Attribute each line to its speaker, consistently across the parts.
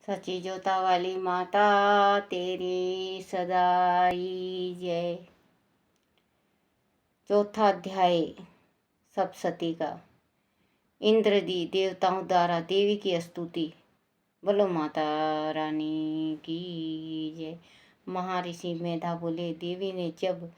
Speaker 1: सची जोता वाली माता तेरी सदाई जय। चौथा अध्याय सप्तशती का। इंद्रदी देवताओं द्वारा देवी की स्तुति। बोलो माता रानी की जय। महर्षि मेधा बोले, देवी ने जब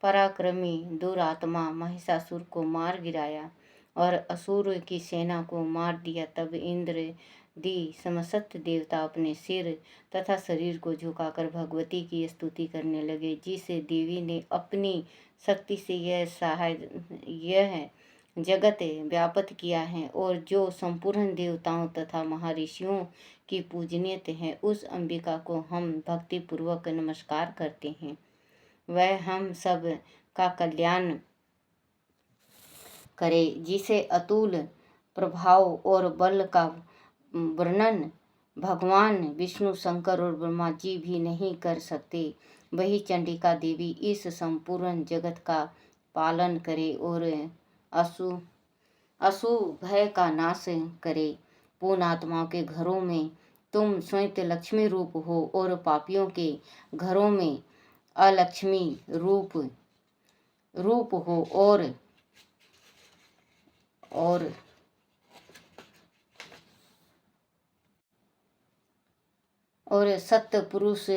Speaker 1: पराक्रमी दुरात्मा महिषासुर को मार गिराया और असुर की सेना को मार दिया, तब इंद्र दी समस्त देवता अपने सिर तथा शरीर को झुकाकर भगवती की स्तुति करने लगे, जिसे देवी ने अपनी शक्ति से यह जगत व्याप्त किया है और जो संपूर्ण देवताओं तथा महर्षियों की पूजनीय है, उस अंबिका को हम भक्ति पूर्वक नमस्कार करते हैं। वह हम सब का कल्याण करे, जिसे अतुल प्रभाव और बल का वर्णन भगवान विष्णु, शंकर और ब्रह्मा जी भी नहीं कर सकते। वही चंडिका देवी इस संपूर्ण जगत का पालन करे और अशुभ भय का नाश करे। पूर्ण आत्माओं के घरों में तुम स्वयं लक्ष्मी रूप हो और पापियों के घरों में अलक्ष्मी रूप हो और सत्य पुरुष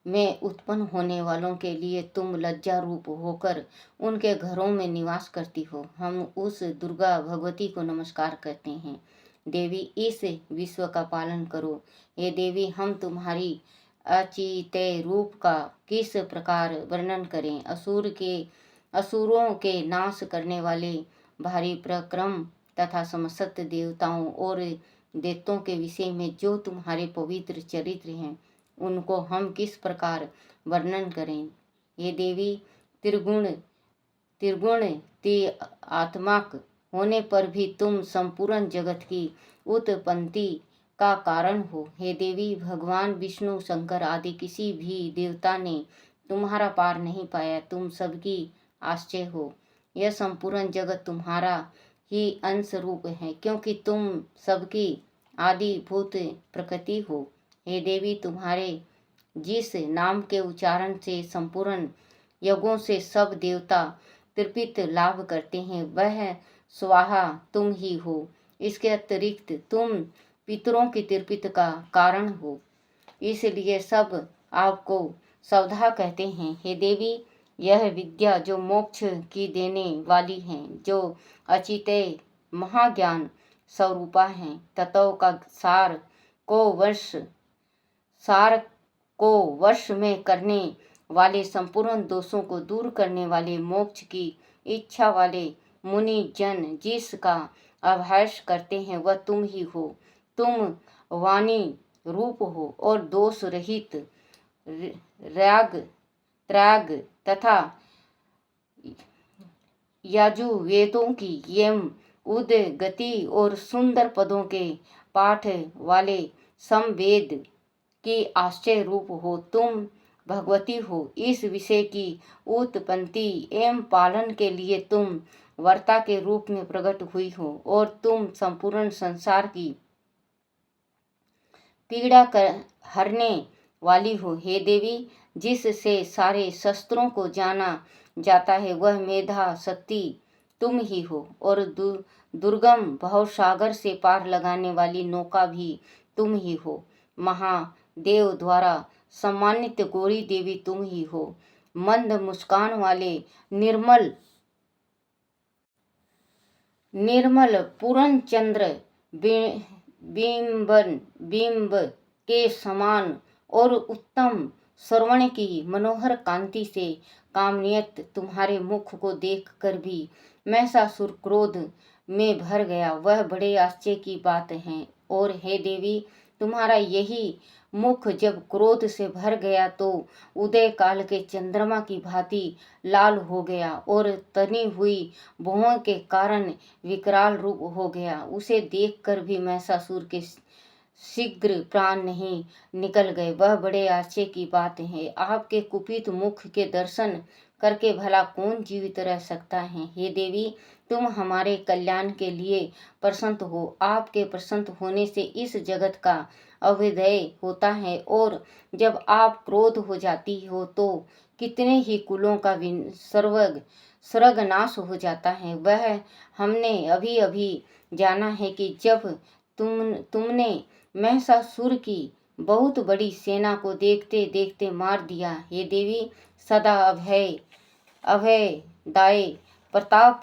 Speaker 1: में उत्पन्न होने वालों के लिए तुम लज्जा रूप होकर उनके घरों में निवास करती हो। हम उस दुर्गा भगवती को नमस्कार करते हैं। देवी, इस विश्व का पालन करो। ये देवी, हम तुम्हारी अचिंत्य रूप का किस प्रकार वर्णन करें। असुरों के नाश करने वाले भारी पराक्रम तथा समस्त देवताओं और दैत्यों के विषय में जो तुम्हारे पवित्र चरित्र हैं, उनको हम किस प्रकार वर्णन करें। ये देवी, त्रिगुण आत्मक होने पर भी तुम संपूर्ण जगत की उत्पत्ति का कारण हो। हे देवी, भगवान विष्णु, शंकर आदि किसी भी देवता ने तुम्हारा पार नहीं पाया। तुम सबकी आश्चर्य हो। यह संपूर्ण जगत तुम्हारा ही अंश रूप है, क्योंकि तुम सबकी आदिभूत प्रकृति हो। हे देवी, तुम्हारे जिस नाम के उच्चारण से संपूर्ण यज्ञों से सब देवता तृप्त लाभ करते हैं, वह स्वाहा तुम ही हो। इसके अतिरिक्त तुम पितरों की तृप्ति का कारण हो, इसलिए सब आपको सौधा कहते हैं। हे देवी, यह विद्या जो मोक्ष की देने वाली है, जो अचिंत्य महाज्ञान स्वरूपा है, तत्व का सार को वश में करने वाले, संपूर्ण दोषों को दूर करने वाले, मोक्ष की इच्छा वाले मुनि जन जिसका अभ्यास करते हैं, वह तुम ही हो। तुम वाणी रूप हो और दोष रहित राग त्याग तथा यजुर्वेदों की यम उद्गति और सुंदर पदों के पाठ वाले समवेद की आश्चर्य रूप हो। तुम भगवती हो। इस विषय की उत्पत्ति एवं पालन के लिए तुम वर्ता के रूप में प्रकट हुई हो और तुम संपूर्ण संसार की पीड़ा हरने वाली हो। हे देवी, जिससे सारे शस्त्रों को जाना जाता है, वह मेधा शक्ति तुम ही हो और दुर्गम भवसागर से पार लगाने वाली नौका भी तुम ही हो। महादेव द्वारा सम्मानित गौरी देवी तुम ही हो। मंद मुस्कान वाले निर्मल पूर्ण चंद्र बिंब के समान और उत्तम श्रवण की मनोहर कांति से कामनीयत तुम्हारे मुख को देखकर भी महिषासुर क्रोध में भर गया। वह बड़े आश्चर्य की बात है। और हे देवी, तुम्हारा यही मुख जब क्रोध से भर गया तो उदय काल के चंद्रमा की भांति लाल हो गया और तनी हुई भौहों के कारण विकराल रूप हो गया। उसे देखकर भी महिषासुर के शीघ्र प्राण नहीं निकल गए। वह बड़े आश्चर्य की बात है। आपके कुपित मुख के दर्शन करके भला कौन जीवित रह सकता है। हे देवी, तुम हमारे कल्याण के लिए प्रसन्न हो। आपके प्रसन्न होने से इस जगत का अभ्युदय होता है, और जब आप क्रोध हो जाती हो तो कितने ही कुलों का सर्वनाश हो जाता है। वह हमने अभी अभी जाना है कि जब तुमने महिषासुर की बहुत बड़ी सेना को देखते देखते मार दिया। हे देवी, सदा अभयदाय प्रताप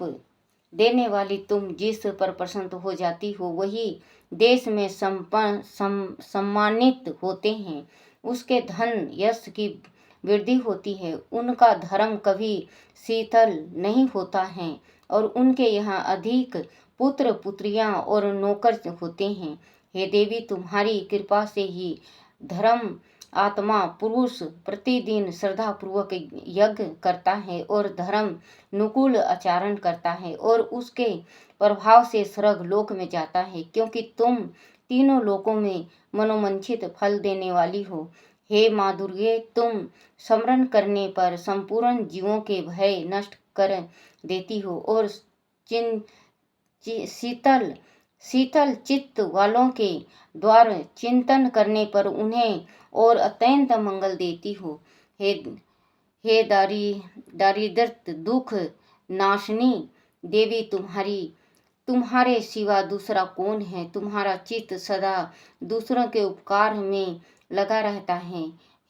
Speaker 1: देने वाली तुम जिस पर प्रसन्न हो जाती हो वही देश में सम्मानित होते हैं। उसके धन यश की वृद्धि होती है। उनका धर्म कभी शीतल नहीं होता है, और उनके यहाँ अधिक पुत्र पुत्रियां और नौकर होते हैं। हे देवी, तुम्हारी कृपा से ही धर्म आत्मा पुरुष प्रतिदिन श्रद्धा पूर्वक यज्ञ करता है और धर्म अनुकूल आचरण करता है, और उसके प्रभाव से स्वर्ग लोक में जाता है, क्योंकि तुम तीनों लोकों में मनोमंचित फल देने वाली हो। हे माँ दुर्गे, तुम स्मरण करने पर संपूर्ण जीवों के भय नष्ट कर देती हो, और शीतल चित्त वालों के द्वारा चिंतन करने पर उन्हें और अत्यंत मंगल देती हो। हे दारिद्र्य दुख नाशनी देवी, तुम्हारे सिवा दूसरा कौन है। तुम्हारा चित्त सदा दूसरों के उपकार में लगा रहता है।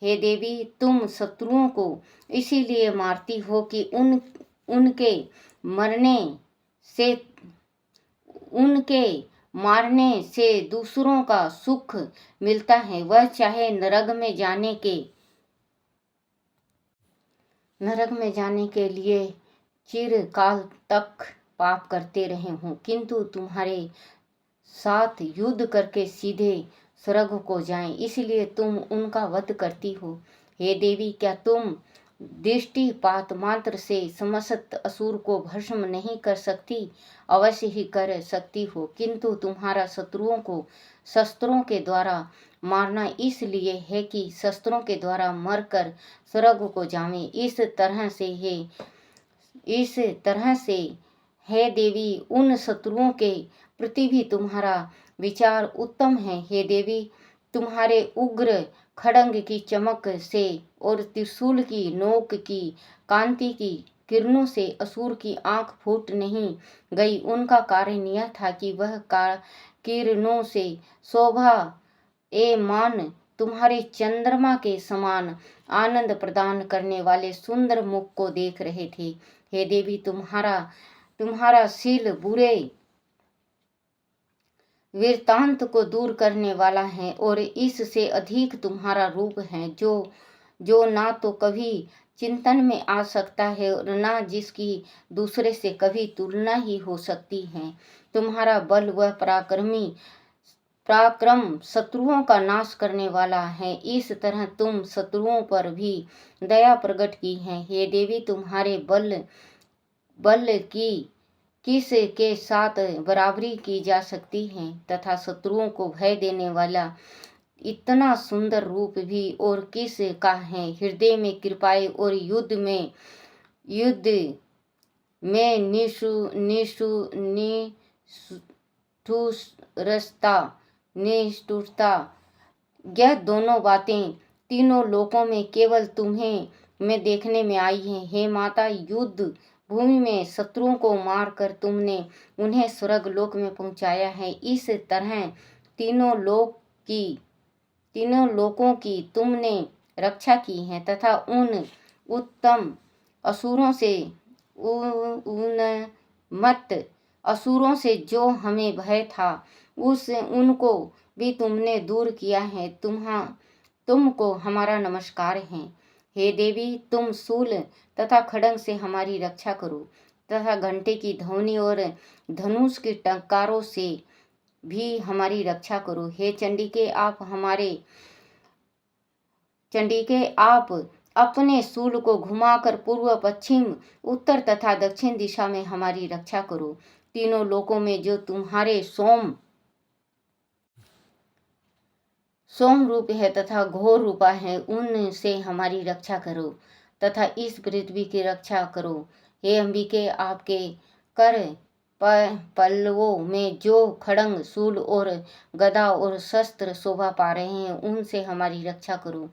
Speaker 1: हे देवी, तुम शत्रुओं को इसीलिए मारती हो कि उनके मारने से दूसरों का सुख मिलता है। वह चाहे नरक में जाने के लिए चिरकाल तक पाप करते रहे हों, किंतु तुम्हारे साथ युद्ध करके सीधे स्वर्ग को जाएं, इसलिए तुम उनका वध करती हो। हे देवी, क्या तुम दृष्टिपात मात्र से समस्त असुर को भस्म नहीं कर सकती? अवश्य ही कर सकती हो, किंतु तुम्हारा शत्रुओं को शस्त्रों के द्वारा मारना इसलिए है कि शस्त्रों के द्वारा मरकर स्वर्ग को जावें। इस तरह से हे देवी, उन शत्रुओं के प्रति भी तुम्हारा विचार उत्तम है। हे देवी, तुम्हारे उग्र खड्ग की चमक से और त्रिशूल की नोक की कांति की किरणों से असुर की आंख फूट नहीं गई। उनका कारण यह था कि वह किरणों से शोभा मान तुम्हारे चंद्रमा के समान आनंद प्रदान करने वाले सुंदर मुख को देख रहे थे। हे देवी, तुम्हारा शील बुरे वृत्तांत को दूर करने वाला है, और इससे अधिक तुम्हारा रूप है जो ना तो कभी चिंतन में आ सकता है और ना जिसकी दूसरे से कभी तुलना ही हो सकती है। तुम्हारा बल व पराक्रम शत्रुओं का नाश करने वाला है। इस तरह तुम शत्रुओं पर भी दया प्रकट की है। हे देवी, तुम्हारे बल की किस के साथ बराबरी की जा सकती है, तथा शत्रुओं को भय देने वाला इतना सुंदर रूप भी और किस का है। हृदय में कृपाएं और युद्ध में निष्ठुरता, यह दोनों बातें तीनों लोकों में केवल तुम्हें में देखने में आई है। हे माता, युद्ध भूमि में शत्रुओं को मारकर तुमने उन्हें स्वर्ग लोक में पहुंचाया है। इस तरह तीनों लोकों की तुमने रक्षा की है, तथा उन उत्तम असुरों से जो हमें भय था उनको भी तुमने दूर किया है। तुमको हमारा नमस्कार है। हे देवी, तुम शूल तथा खड्ग से हमारी रक्षा करो, तथा घंटे की ध्वनि और धनुष की टंकारों से भी हमारी रक्षा करो। हे चंडिके, आप अपने शूल को घुमाकर पूर्व, पश्चिम, उत्तर तथा दक्षिण दिशा में हमारी रक्षा करो। तीनों लोकों में जो तुम्हारे सोम रूप है तथा घोर रूपा है, उनसे हमारी रक्षा करो तथा इस पृथ्वी की रक्षा करो। हे अंबिके, आपके कर पल्लवों में जो खड़ंग, शूल और गदा और शस्त्र शोभा पा रहे हैं उनसे हमारी रक्षा करो।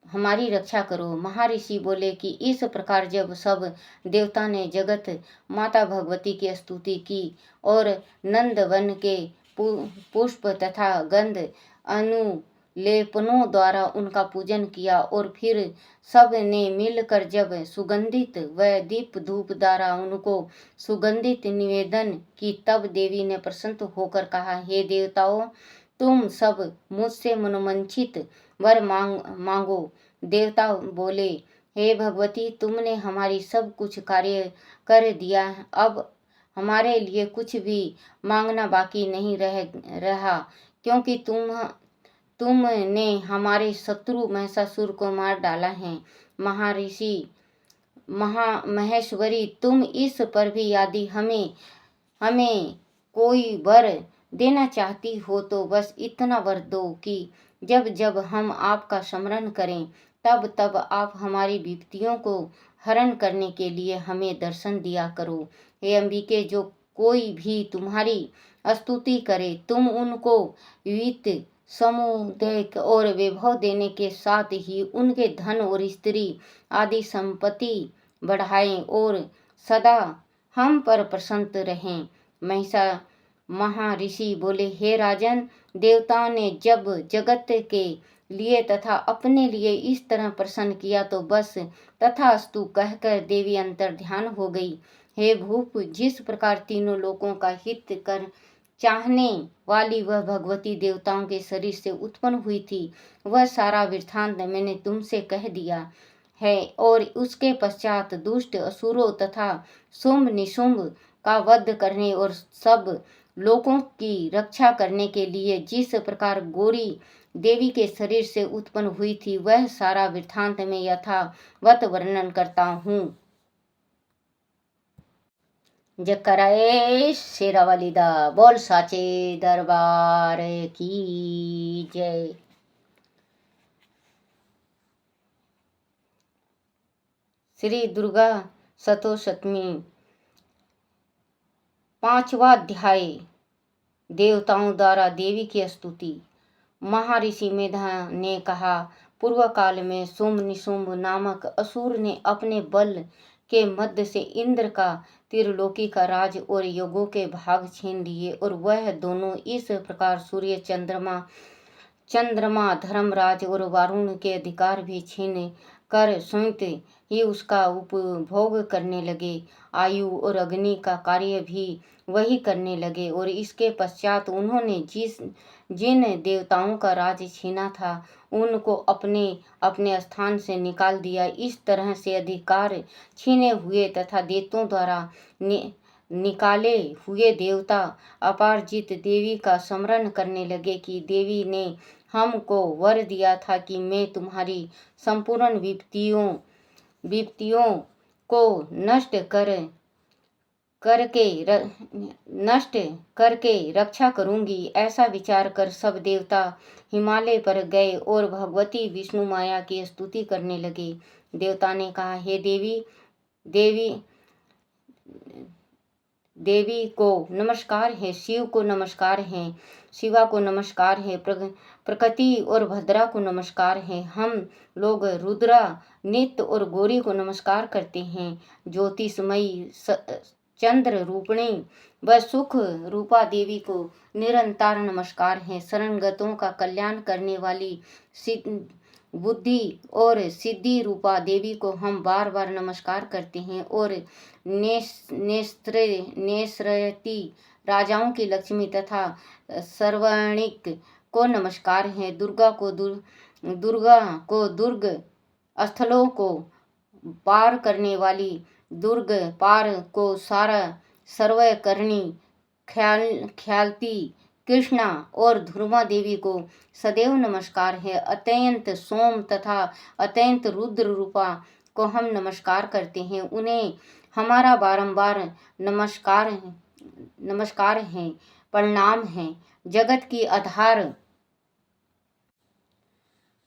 Speaker 1: हमारी रक्षा करो। महर्षि बोले कि इस प्रकार जब सब देवता ने जगत माता भगवती की स्तुति की और नंदवन के पुष्प तथा गंध अनुलेपनों द्वारा उनका पूजन किया और फिर सब ने मिलकर जब सुगंधित व दीप धूप द्वारा उनको सुगंधित निवेदन की, तब देवी ने प्रसन्न होकर कहा, हे देवताओं, तुम सब मुझसे मनोवांछित वर मांगो। देवता बोले, हे भगवती, तुमने हमारी सब कुछ कार्य कर दिया है, अब हमारे लिए कुछ भी मांगना बाकी नहीं रहा, क्योंकि तुमने हमारे शत्रु महिषासुर को मार डाला है। महेश्वरी, तुम इस पर भी यदि हमें कोई वर देना चाहती हो तो बस इतना वर दो कि जब जब हम आपका स्मरण करें तब तब आप हमारी विपत्तियों को हरण करने के लिए हमें दर्शन दिया करो। हे अंबिके, जो कोई भी तुम्हारी स्तुति करे तुम उनको वित्त, समुदाय और वैभव देने के साथ ही उनके धन और स्त्री आदि संपत्ति बढ़ाएं और सदा हम पर प्रसन्न रहें। महर्षि बोले, हे राजन, देवताओं ने जब जगत के लिए तथा अपने लिए इस तरह प्रसन्न किया तो बस तथास्तु कहकर देवी अंतर ध्यान हो गई। हे भूप, जिस प्रकार तीनों लोकों का हित कर चाहने वाली वह भगवती देवताओं के शरीर से उत्पन्न हुई थी, वह सारा वृत्तांत मैंने तुमसे कह दिया है। और उसके पश्चात दुष्ट असुरों तथा शुंभ निशुंभ का वध करने और सब लोगों की रक्षा करने के लिए जिस प्रकार गौरी देवी के शरीर से उत्पन्न हुई थी, वह सारा वृत्तांत में यथावत वर्णन करता हूँ। जय शेरावाली दा बोल साचे दरबार की जय। श्री दुर्गा सप्तशती, 5वां अध्याय, देवताओं द्वारा देवी की स्तुति। महर्षि मेधा ने कहा, पूर्व काल में शुंभ निशुंभ नामक असुर ने अपने बल के मध्य से इंद्र का, त्रिलोकी का राज और योगों के भाग छीन लिए और वह दोनों इस प्रकार सूर्य, चंद्रमा, धर्मराज और वारुण के अधिकार भी छीन कर स्वयं ही उसका उपभोग करने लगे। आयु और अग्नि का कार्य भी वही करने लगे और इसके पश्चात उन्होंने जिन देवताओं का राज छीना था उनको अपने अपने स्थान से निकाल दिया। इस तरह से अधिकार छीने हुए तथा देवताओं द्वारा निकाले हुए देवता अपारजित देवी का स्मरण करने लगे कि देवी ने हमको वर दिया था कि मैं तुम्हारी संपूर्ण विपत्तियों को नष्ट करके रक्षा करूंगी। ऐसा विचार कर सब देवता हिमालय पर गए और भगवती विष्णु माया की स्तुति करने लगे। देवता ने कहा, हे देवी को नमस्कार है, शिव को नमस्कार है, शिवा को नमस्कार है, प्रकृति और भद्रा को नमस्कार है। हम लोग रुद्रा, नित्य और गौरी को नमस्कार करते हैं। ज्योतिषमयी चंद्र रूपिणी व सुख रूपा देवी को निरंतर नमस्कार है। शरणगतों का कल्याण करने वाली बुद्धि और सिद्धि रूपा देवी को हम बार बार नमस्कार करते हैं। और नेश्रयती राजाओं की लक्ष्मी तथा सर्वणिक को नमस्कार है। दुर्गा को दुर्ग स्थलों को पार करने वाली, दुर्ग पार को सर्वकर्णी ख्यालती कृष्णा और धुर्मा देवी को सदैव नमस्कार है। अत्यंत सोम तथा अत्यंत रुद्र रूपा को हम नमस्कार करते हैं। उन्हें हमारा बारंबार नमस्कार है, प्रणाम है। जगत की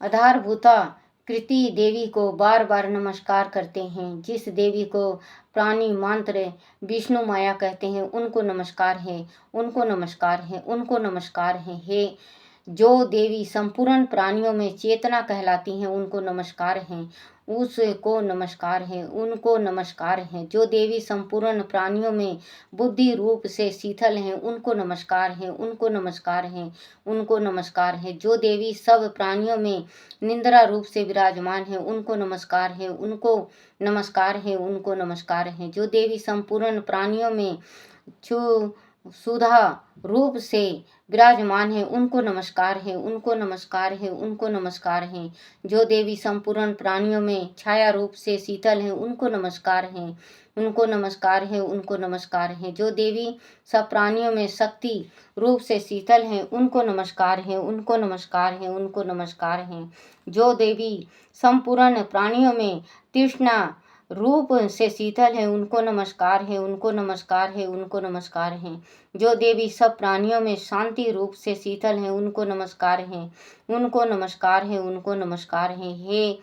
Speaker 1: आधारभूता कृति देवी को बार बार नमस्कार करते हैं। जिस देवी को प्राणी मात्र विष्णु माया कहते हैं, उनको नमस्कार है, उनको नमस्कार है, उनको नमस्कार है। हे जो देवी संपूर्ण प्राणियों में चेतना कहलाती हैं, उनको नमस्कार है, उसको नमस्कार है, उनको नमस्कार है। जो देवी संपूर्ण प्राणियों में बुद्धि रूप से शीतल हैं, उनको नमस्कार है, उनको नमस्कार है, उनको नमस्कार है। जो देवी सब प्राणियों में निंद्रा रूप से विराजमान है, उनको नमस्कार है, उनको नमस्कार है, उनको नमस्कार है। जो देवी संपूर्ण प्राणियों में सुधा रूप से विराजमान है, उनको नमस्कार है, उनको नमस्कार है, उनको नमस्कार है। जो देवी संपूर्ण प्राणियों में छाया रूप से शीतल है, उनको नमस्कार है, उनको नमस्कार है, उनको नमस्कार है। जो देवी सब प्राणियों में शक्ति रूप से शीतल है, उनको नमस्कार है, उनको नमस्कार है, उनको नमस्कार है। जो देवी संपूर्ण प्राणियों में तृष्णा रूप से शीतल है, उनको नमस्कार है, उनको नमस्कार है, उनको नमस्कार है। जो देवी सब प्राणियों में शांति रूप से शीतल है, उनको नमस्कार है, उनको नमस्कार है, उनको नमस्कार है। हे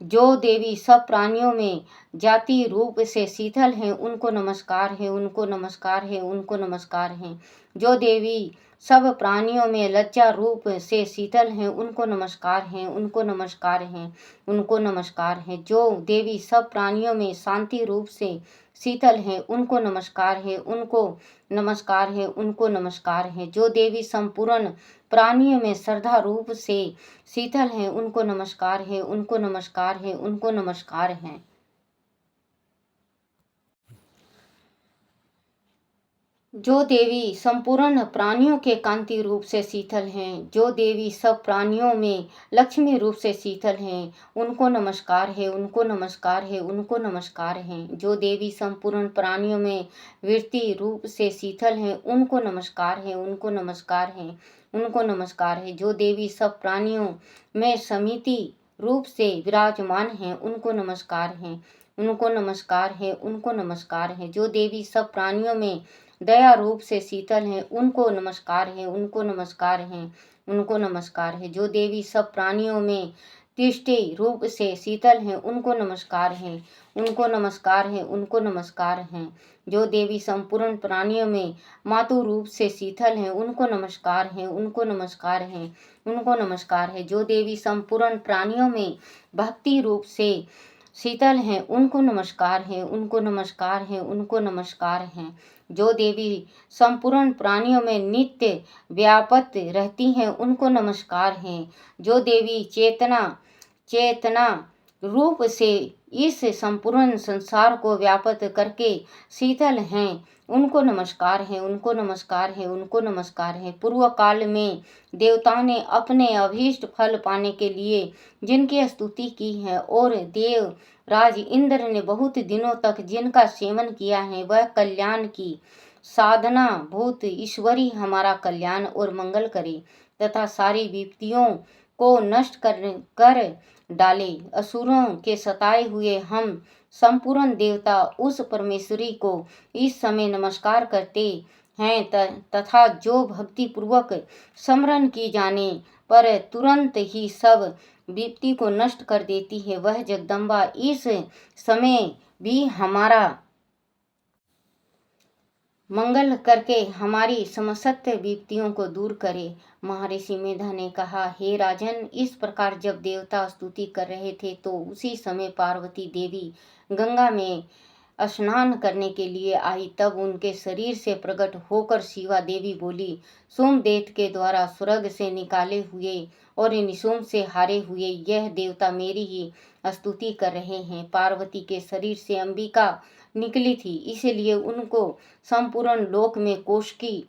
Speaker 1: जो देवी सब प्राणियों में जाति रूप से शीतल हैं, उनको नमस्कार है, उनको नमस्कार है, उनको नमस्कार है। जो देवी सब प्राणियों में लज्जा रूप से शीतल हैं, उनको नमस्कार है, उनको नमस्कार है, उनको नमस्कार है। जो देवी सब प्राणियों में शांति रूप से शीतल हैं, उनको नमस्कार है, उनको नमस्कार है, उनको नमस्कार है। जो देवी संपूर्ण प्राणियों में श्रद्धा रूप से शीतल हैं, उनको नमस्कार है, उनको नमस्कार है, उनको नमस्कार है। जो देवी संपूर्ण प्राणियों के कांति रूप से शीतल हैं, जो देवी सब प्राणियों में लक्ष्मी रूप से शीतल हैं, उनको नमस्कार है, उनको नमस्कार है, उनको नमस्कार है। जो देवी संपूर्ण प्राणियों में वृत्ति रूप से शीतल हैं, उनको नमस्कार है, उनको नमस्कार है, उनको नमस्कार है। जो देवी सब प्राणियों में समिति रूप से विराजमान हैं, उनको नमस्कार है, उनको नमस्कार है, उनको नमस्कार है। जो देवी सब प्राणियों में दया रूप से शीतल हैं, उनको नमस्कार है, उनको नमस्कार है, उनको नमस्कार है। जो देवी सब प्राणियों में तिष्ठि रूप से शीतल हैं, उनको नमस्कार है, उनको नमस्कार है, उनको नमस्कार है। जो देवी संपूर्ण प्राणियों में मातु रूप से शीतल हैं, उनको नमस्कार है, उनको नमस्कार है, उनको नमस्कार है। जो देवी संपूर्ण प्राणियों में भक्ति रूप से शीतल हैं, उनको नमस्कार है, उनको नमस्कार है, उनको नमस्कार है। जो देवी संपूर्ण प्राणियों में नित्य व्यापत रहती हैं, उनको नमस्कार है। जो देवी चेतना रूप से इस संपूर्ण संसार को व्यापत करके शीतल हैं, उनको नमस्कार है, उनको नमस्कार है, उनको नमस्कार है। पूर्व काल में देवताओं ने अपने अभीष्ट फल पाने के लिए जिनकी स्तुति की है और देव राज इंद्र ने बहुत दिनों तक जिनका सेवन किया है, वह कल्याण की साधना भूत ईश्वरी हमारा कल्याण और मंगल करे तथा सारी विपत्तियों को नष्ट कर डाले। असुरों के सताए हुए हम संपूर्ण देवता उस परमेश्वरी को इस समय नमस्कार करते हैं तथा जो भक्ति पूर्वक स्मरण की जाने पर तुरंत ही सब विपत्ति को नष्ट कर देती है, वह जगदम्बा इस समय भी हमारा मंगल करके हमारी समस्त विपत्तियों को दूर करे। महर्षि मेधा ने कहा, हे राजन, इस प्रकार जब देवता स्तुति कर रहे थे तो उसी समय पार्वती देवी गंगा में स्नान करने के लिए आई। तब उनके शरीर से प्रकट होकर शिवा देवी बोली, सोमदेव के द्वारा स्वर्ग से निकाले हुए और निशुम्भ से हारे हुए यह देवता मेरी ही स्तुति कर रहे हैं। पार्वती के शरीर से अंबिका निकली थी, इसलिए उनको संपूर्ण लोक में कोशकी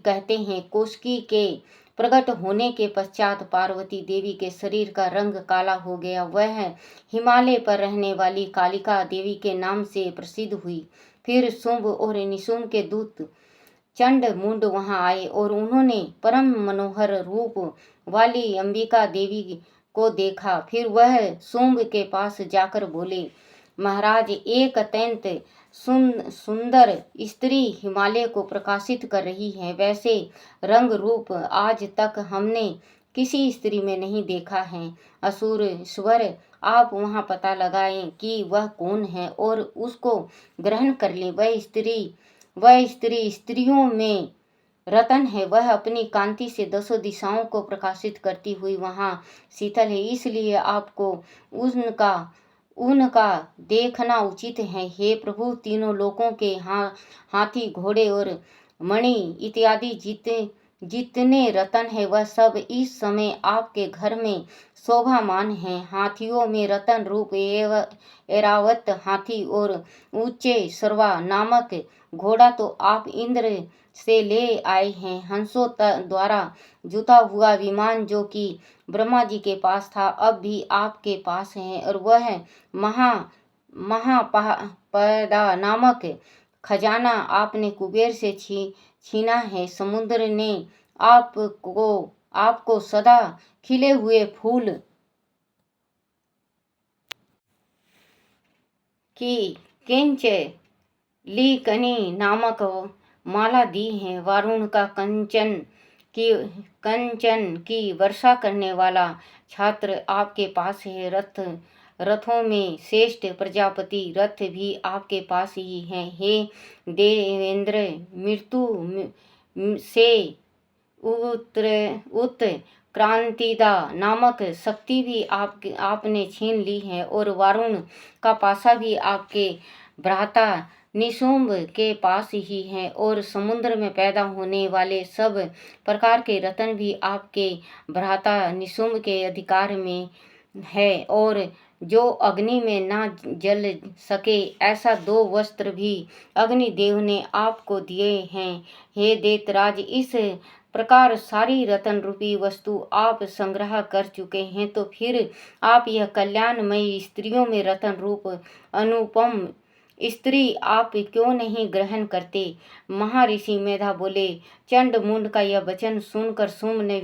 Speaker 1: कहते हैं। कोशकी के प्रकट होने के पश्चात पार्वती देवी के शरीर का रंग काला हो गया। वह हिमालय पर रहने वाली कालिका देवी के नाम से प्रसिद्ध हुई। फिर शुंभ और निशुंभ के दूत चंड मुंड वहां आए और उन्होंने परम मनोहर रूप वाली अंबिका देवी को देखा। फिर वह शुंभ के पास जाकर बोले, महाराज, एक अत्यंत सुंदर स्त्री हिमालय को प्रकाशित कर रही है। वैसे रंग रूप आज तक हमने किसी स्त्री में नहीं देखा है। असुर स्वर, आप वहाँ पता लगाएं कि वह कौन है और उसको ग्रहण कर लें। वह स्त्री स्त्रियों में रतन है। वह अपनी कांति से दसों दिशाओं को प्रकाशित करती हुई वहाँ शीतल है, इसलिए आपको उनका उनका देखना उचित है। हे प्रभु, तीनों लोकों के हाथी, घोड़े और मणि इत्यादि जितने रतन है वह सब इस समय आपके घर में शोभामान है। हाथियों में रतन रूप एरावत हाथी और ऊंचे सर्वा नामक घोड़ा तो आप इंद्र से ले आए हैं। हंसों द्वारा जुता हुआ विमान जो कि ब्रह्मा जी के पास था अब भी आपके पास है, और वह महापदा नामक खजाना आपने कुबेर से छीना है। समुद्र ने आपको सदा खिले हुए फूल की किंच लीकनी नामक माला दी है। वारुण का कंचन की वर्षा करने वाला छात्र आपके पास है। रथों में श्रेष्ठ प्रजापति रथ भी आपके पास ही है। हे देवेंद्र, मृत्यु से उत्क्रांतिदा नामक शक्ति भी आपने छीन ली है, और वारुण का पासा भी आपके भ्राता निशुंभ के पास ही है, और समुद्र में पैदा होने वाले सब प्रकार के रत्न भी आपके भ्राता निशुंभ के अधिकार में है, और जो अग्नि में ना जल सके ऐसा 2 वस्त्र भी अग्निदेव ने आपको दिए हैं। हे दैत्यराज, इस प्रकार सारी रतन रूपी वस्तु आप संग्रह कर चुके हैं, तो फिर आप यह कल्याणमयी स्त्रियों में रतन रूप अनुपम स्त्री आप क्यों नहीं ग्रहण करते? महर्षि मेधा बोले। चंड मुंड का यह वचन सुनकर सोम ने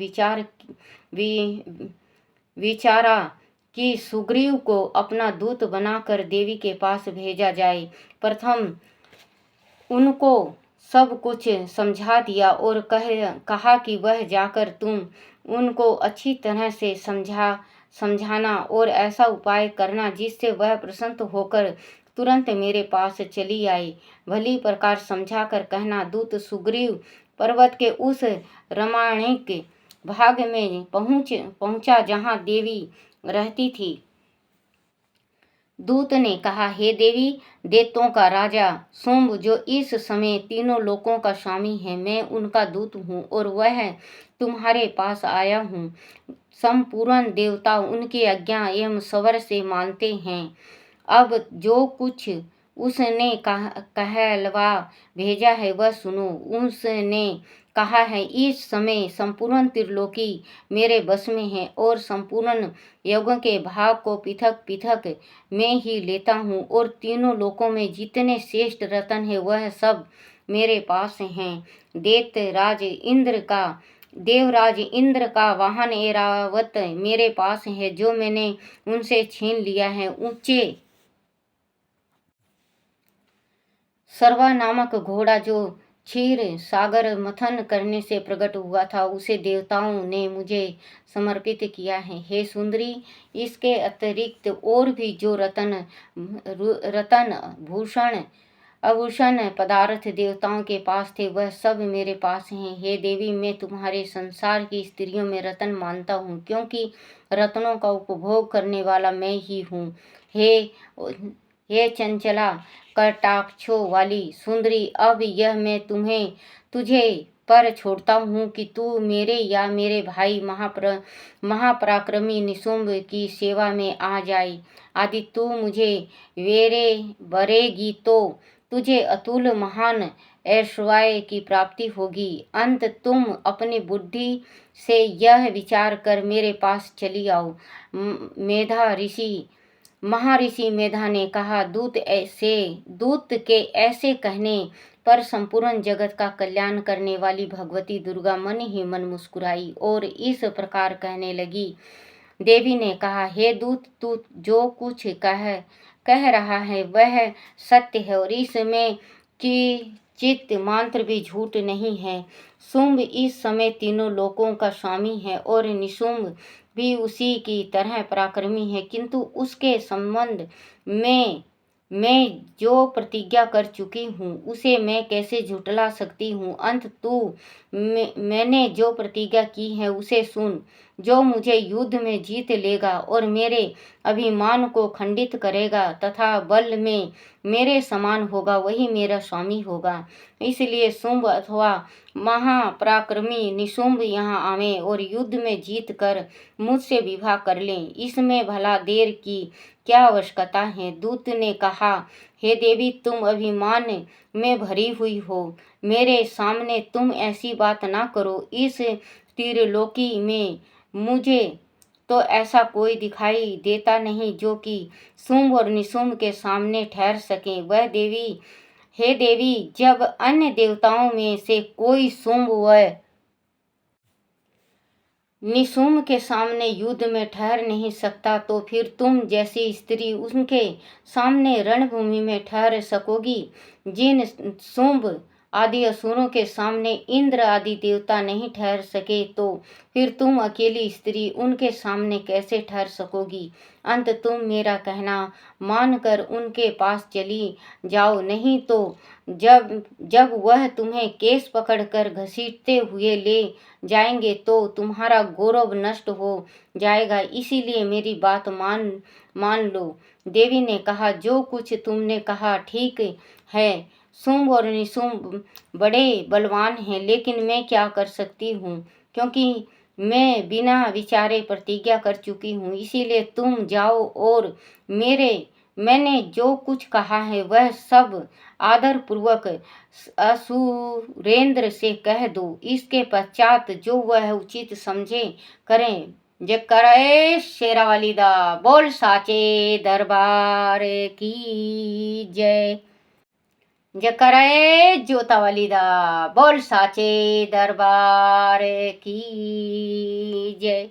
Speaker 1: विचारा कि सुग्रीव को अपना दूत बनाकर देवी के पास भेजा जाए। प्रथम उनको सब कुछ समझा दिया और कहा कि वह जाकर तुम उनको अच्छी तरह से समझाना और ऐसा उपाय करना जिससे वह प्रसन्न होकर तुरंत मेरे पास चली आए। भली प्रकार समझा कर कहना। दूत सुग्रीव पर्वत के उस रमणीक भाग में पहुंचा जहाँ देवी रहती थी। दूत ने कहा, हे देवी, दैत्यों का राजा सोम जो इस समय तीनों लोकों का स्वामी है, मैं उनका दूत हूँ और वह तुम्हारे पास आया हूँ। संपूर्ण देवता उनकी आज्ञा एवं सवर से मानते हैं। अब जो कुछ उसने कहलवा भेजा है वह सुनो। उसने कहा है, इस समय संपूर्ण त्रिलोकी मेरे बस में है और संपूर्ण यज्ञों के भाग को पृथक पृथक मैं ही लेता हूँ, और तीनों लोकों में जितने श्रेष्ठ रत्न है वह सब मेरे पास हैं। देवराज इंद्र का वाहन ऐरावत मेरे पास है जो मैंने उनसे छीन लिया है। ऊंचे सर्वा नामक घोड़ा जो क्षीर सागर मंथन करने से प्रकट हुआ था उसे देवताओं ने मुझे समर्पित किया है। हे सुंदरी, इसके अतिरिक्त और भी जो रतन आभूषण पदार्थ देवताओं के पास थे वह सब मेरे पास हैं। हे देवी, मैं तुम्हारे संसार की स्त्रियों में रतन मानता हूँ, क्योंकि रत्नों का उपभोग करने वाला मैं ही हूँ। हे चंचला कटाक्षों वाली सुंदरी, अब यह मैं तुझे पर छोड़ता हूँ कि तू मेरे या मेरे भाई महापराक्रमी निशुंभ की सेवा में आ जाए। यदि तू मुझे वरेगी तो तुझे अतुल महान ऐश्वर्य की प्राप्ति होगी। अंत तुम अपनी बुद्धि से यह विचार कर मेरे पास चली आओ। महर्षि मेधा ने कहा, दूत के ऐसे कहने पर संपूर्ण जगत का कल्याण करने वाली भगवती दुर्गा मन ही मन मुस्कुराई और इस प्रकार कहने लगी। देवी ने कहा, हे दूत, तू जो कुछ कह रहा है वह सत्य है, और इसमें चित्त मात्र भी झूठ नहीं है। शुंभ इस समय तीनों लोकों का स्वामी है और निशुंभ भी उसी की तरह पराक्रमी है, किंतु उसके संबंध में मैं जो प्रतिज्ञा कर चुकी हूँ उसे मैं कैसे झुठला सकती हूँ। अंत तू मैंने जो प्रतिज्ञा की है उसे सुन। जो मुझे युद्ध में जीत लेगा और मेरे अभिमान को खंडित करेगा तथा बल में मेरे समान होगा, वही मेरा स्वामी होगा। इसलिए शुंभ अथवा महापराक्रमी निशुंभ यहाँ आवे और युद्ध में जीत कर मुझसे विवाह कर लें। इसमें भला देर की क्या आवश्यकता है। दूत ने कहा, हे देवी, तुम अभिमान में भरी हुई हो, मेरे सामने तुम ऐसी बात ना करो। इस त्रिलोकी में मुझे तो ऐसा कोई दिखाई देता नहीं जो कि शुंभ और निशुंभ के सामने ठहर सके। वह देवी, हे देवी, जब अन्य देवताओं में से कोई शुंभ व निशुंभ के सामने युद्ध में ठहर नहीं सकता, तो फिर तुम जैसी स्त्री उनके सामने रणभूमि में ठहर सकोगी। जिन शुंभ आदि असुरों के सामने इंद्र आदि देवता नहीं ठहर सके, तो फिर तुम अकेली स्त्री उनके सामने कैसे ठहर सकोगी। अंत तुम मेरा कहना मानकर उनके पास चली जाओ, नहीं तो जब जब वह तुम्हें केस पकड़कर घसीटते हुए ले जाएंगे तो तुम्हारा गौरव नष्ट हो जाएगा। इसीलिए मेरी बात मान लो। देवी ने कहा, जो कुछ तुमने कहा ठीक है। शुंभ और निशुंभ बड़े बलवान हैं, लेकिन मैं क्या कर सकती हूँ, क्योंकि मैं बिना विचारे प्रतिज्ञा कर चुकी हूँ। इसीलिए तुम जाओ और मैंने जो कुछ कहा है वह सब आदर पूर्वक असुरेंद्र से कह दो। इसके पश्चात जो वह उचित समझे करें। जय करे शेरावाली दा, बोल साचे दरबार की जय। जय करे जोतावाली दा, बोल साचे दरबार की जय।